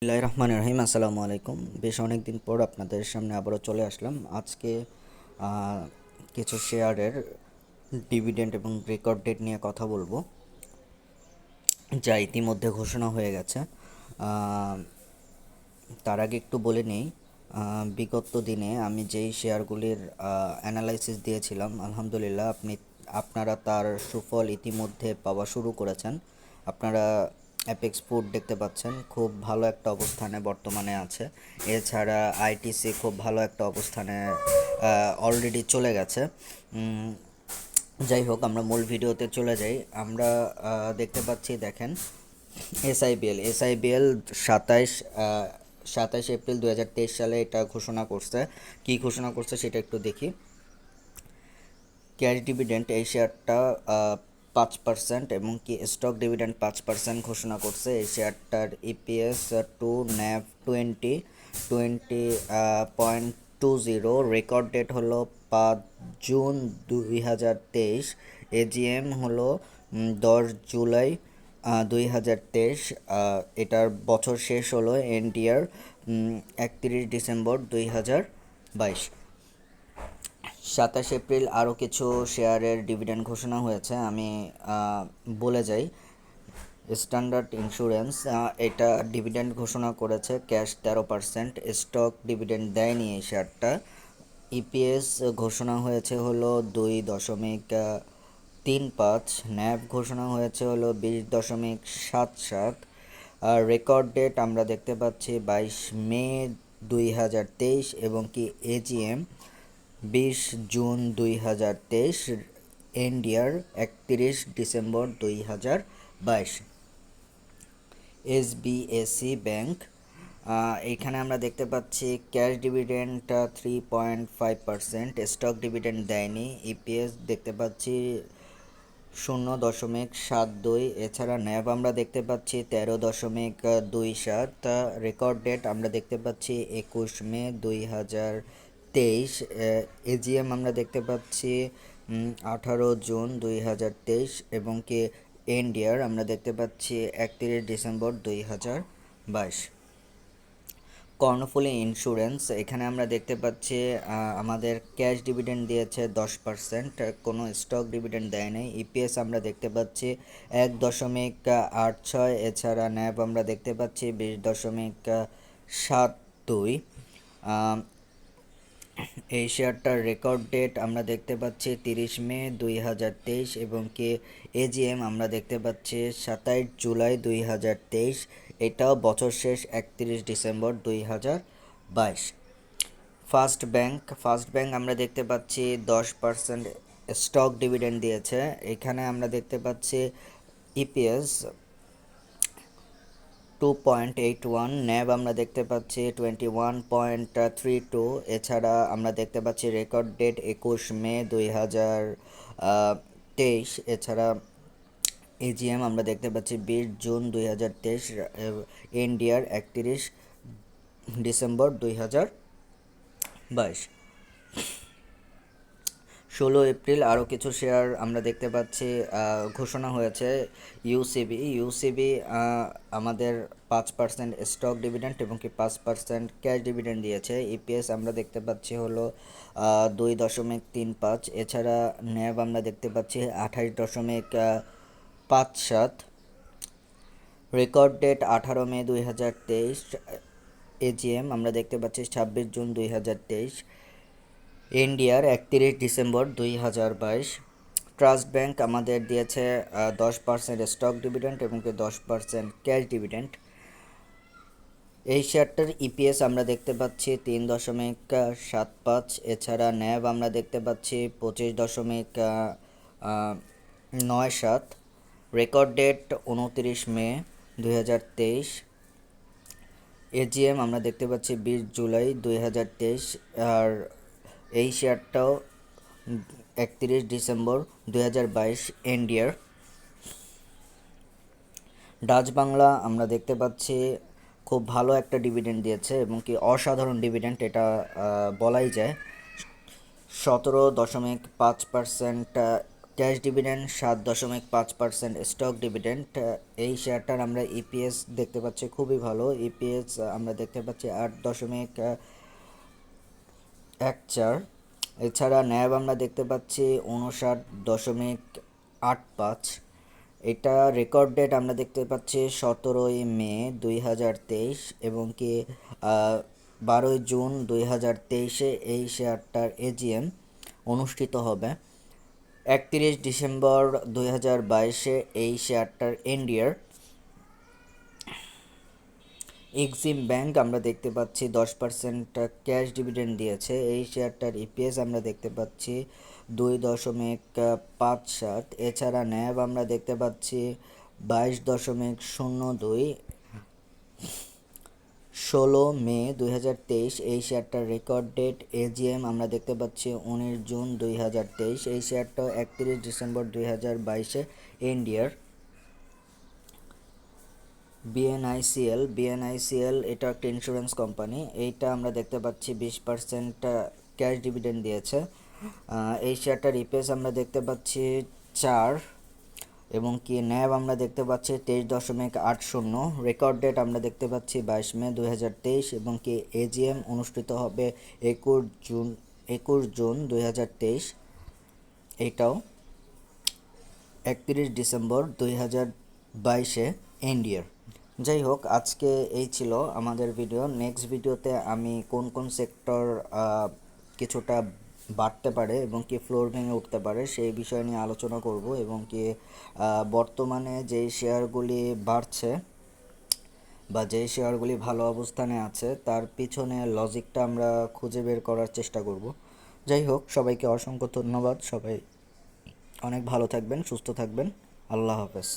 বিসমিল্লাহির রহমানির রহিম। আসসালামু আলাইকুম। বেশ অনেক দিন পর আপনাদের সামনে আবারও চলে আসলাম। আজকে কিছু শেয়ারের ডিভিডেন্ড এবং রেকর্ড ডেট নিয়ে কথা বলবো, যা ইতিমধ্যে ঘোষণা হয়ে গেছে। আহ, তার আগে একটু বলে নেই, বিগত দিনে আমি যেই শেয়ারগুলির অ্যানালাইসিস দিয়েছিলাম, আলহামদুলিল্লাহ আপনারা তার সুফল ইতিমধ্যে পাওয়া শুরু করেছেন। আপনারা অ্যাপেক্স ফুড দেখতে পাচ্ছেন, খুব ভালো একটা অবস্থানে বর্তমানে আছে। এছাড়া আইটিসি খুব ভালো একটা অবস্থানে অলরেডি চলে গেছে। যাই হোক, আমরা মূল ভিডিওতে চলে যাই। আমরা দেখতে পাচ্ছি, দেখেন, এসআইবিএল 27 এপ্রিল 2023 সালে এটা ঘোষণা করছে। কি ঘোষণা করছে সেটা একটু দেখি। ক্যাশ ডিভিডেন্ড এই শেয়ারটা 5% এবং কি স্টক ডিভিডেন্ড 5% ঘোষণা করছে। এই শেয়ারটার EPS to NAV 20.20। Record date হলো 5 জুন 2023। এজিএম হলো 10 জুলাই 2023। এটার বছর শেষ হলো এন্ড ইয়ার 31 ডিসেম্বর 2022। 27 এপ্রিল আরও কিছু শেয়ারের ডিভিডেন্ড ঘোষণা হয়েছে, আমি বলে যাই। স্ট্যান্ডার্ড ইন্স্যুরেন্স এটা ডিভিডেন্ড ঘোষণা করেছে, ক্যাশ 13%। স্টক ডিভিডেন্ড দেয়নি এই শেয়ারটা। ইপিএস ঘোষণা হয়েছে হলো 2.35। ন্যাব ঘোষণা হয়েছে হলো 20.77। আর রেকর্ড ডেট আমরা দেখতে পাচ্ছি 22 মে 2023 এবং কি AGM 20 June 2023। End year 31 December 2022। SBAC bank, এইখানে আমরা দেখতে পাচ্ছি ক্যাশ ডিভিডেন্ড 3.5%। স্টক ডিভিডেন্ড দেয়নি। ইপিএস দেখতে পাচ্ছি 0.72। এছাড়া ন্যাব আমরা দেখতে পাচ্ছি 13.27। রেকর্ড ডেট আমরা দেখতে পাচ্ছি 21 মে 2023। এজিএম আমরা দেখতে পাচ্ছি 18 জুন 2023 এবং কি এন্ড ইয়ার আমরা দেখতে পাচ্ছি 31 ডিসেম্বর 2022। কর্ণফুলী ইন্স্যুরেন্স, এখানে আমরা দেখতে পাচ্ছি আমাদের ক্যাশ ডিভিডেন্ড দিয়েছে 10%, কোনো স্টক ডিভিডেন্ড দেয় নাই। ইপিএস আমরা দেখতে পাচ্ছি 1.86। এছাড়া ন্যাব আমরা দেখতে পাচ্ছি 20.72। এই শেয়ারটার রেকর্ড ডেট আমরা দেখতে পাচ্ছি 30 মে 2023 এবং কি এজিএম আমরা দেখতে পাচ্ছি 27 জুলাই 2023। এটাও বছর শেষ 31 ডিসেম্বর 2022। ফার্স্ট ব্যাংক আমরা দেখতে পাচ্ছি 10% স্টক ডিভিডেন্ড দিয়েছে। এখানে আমরা দেখতে পাচ্ছি ইপিএস 2.81। ন্যাব আমরা দেখতে পাচ্ছি 21.32। এছাড়া আমরা দেখতে পাচ্ছি রেকর্ড ডেট 21 মে 2023। এছাড়া এজিএম আমরা দেখতে পাচ্ছি 20 জুন 2023। ইন্ডিয়ার 31 ডিসেম্বর 2022। 16 এপ্রিল আরও কিছু শেয়ার আমরা দেখতে পাচ্ছি ঘোষণা হয়েছে। ইউসিবি আমাদের 5% স্টক ডিভিডেন্ড এবং কি 5% ক্যাশ ডিভিডেন্ড দিয়েছে। ইপিএস আমরা দেখতে পাচ্ছি হলো 2.35। এছাড়া ন্যাব আমরা দেখতে পাচ্ছি 28.57। রেকর্ড ডেট 18 মে 2023। এজিএম আমরা দেখতে পাচ্ছি 26 জুন 2023। ইন্ডিয়ার 31 ডিসেম্বর 2022। ট্রাস্ট ব্যাংক আমাদের দিয়েছে 10% স্টক ডিভিডেন্ড এবং 10% ক্যাশ ডিভিডেন্ড। এই শেয়ারটার ইপিএস আমরা দেখতে পাচ্ছি 3.75। এছাড়া ন্যাব আমরা দেখতে পাচ্ছি 25.97। রেকর্ড ডেট 29 মে 2023। এজিএম আমরা দেখতে পাচ্ছি 20 জুলাই 2023। আর এই শেয়ারটাও 31 December 2022 end year. Dutch Bangla আমরা দেখতে পাচ্ছি খুব ভালো একটা ডিভিডেন্ড দিয়েছে এবং কি অসাধারণ ডিভিডেন্ড এটা বলাই যায়। 17.5% ক্যাশ ডিভিডেন্ড 7.5%, স্টক ডিভিডেন্ড। এই শেয়ারটার আমরা ইপিএস দেখতে পাচ্ছি খুবই ভালো, ইপিএস আমরা দেখতে পাচ্ছি 8.14। এছাড়া ন্যাব আমরা দেখতে পাচ্ছি 59.85। এটা রেকর্ড ডেট আমরা দেখতে পাচ্ছি 17 মে 2023 এবং কি 12 জুন 2023 এই শেয়ারটার এজিএম অনুষ্ঠিত হবে। 31 ডিসেম্বর 2022 এই শেয়ারটার এনডিআর। এক্সিম ব্যাংক আমরা দেখতে পাচ্ছি 10% ক্যাশ ডিভিডেন্ড দিয়েছে। এই শেয়ারটার ইপিএস আমরা দেখতে পাচ্ছি 2.57। এছাড়া ন্যাব আমরা দেখতে পাচ্ছি 22.02। 16 মে 2023 এই শেয়ারটার রেকর্ড ডেট, এজিএম আমরা দেখতে পাচ্ছি 19 জুন 2023। এই শেয়ারটা 31 ডিসেম্বর 2022 এনডিআর। বিএনআইসিএল এটা একটা ইন্স্যুরেন্স কোম্পানি, এইটা আমরা দেখতে পাচ্ছি 20% ক্যাশ ডিভিডেন্ড দিয়েছে। এই শেয়ারটার ইপিএস আমরা দেখতে পাচ্ছি 4 এবং কি ন্যাব আমরা দেখতে পাচ্ছি 23.80। রেকর্ড ডেট আমরা দেখতে পাচ্ছি 22 মে 2023 এবং কি এজিএম অনুষ্ঠিত হবে 21 জুন 2023। এইটাও 31 ডিসেম্বর 2022 এনডিআর। যাই হোক, আজকে এই ছিল আমাদের ভিডিও। নেক্সট ভিডিওতে আমি কোন কোন সেক্টর কিছুটা বাড়তে পারে এবং কি ফ্লোর ভেঙে উঠতে পারে সেই বিষয় নিয়ে আলোচনা করব এবং কি বর্তমানে যেই শেয়ারগুলি বাড়ছে বা যেই শেয়ারগুলি ভালো অবস্থানে আছে তার পিছনে লজিকটা আমরা খুঁজে বের করার চেষ্টা করব। যাই হোক, সবাইকে অসংখ্য ধন্যবাদ। সবাই অনেক ভালো থাকবেন, সুস্থ থাকবেন। আল্লাহ হাফেজ।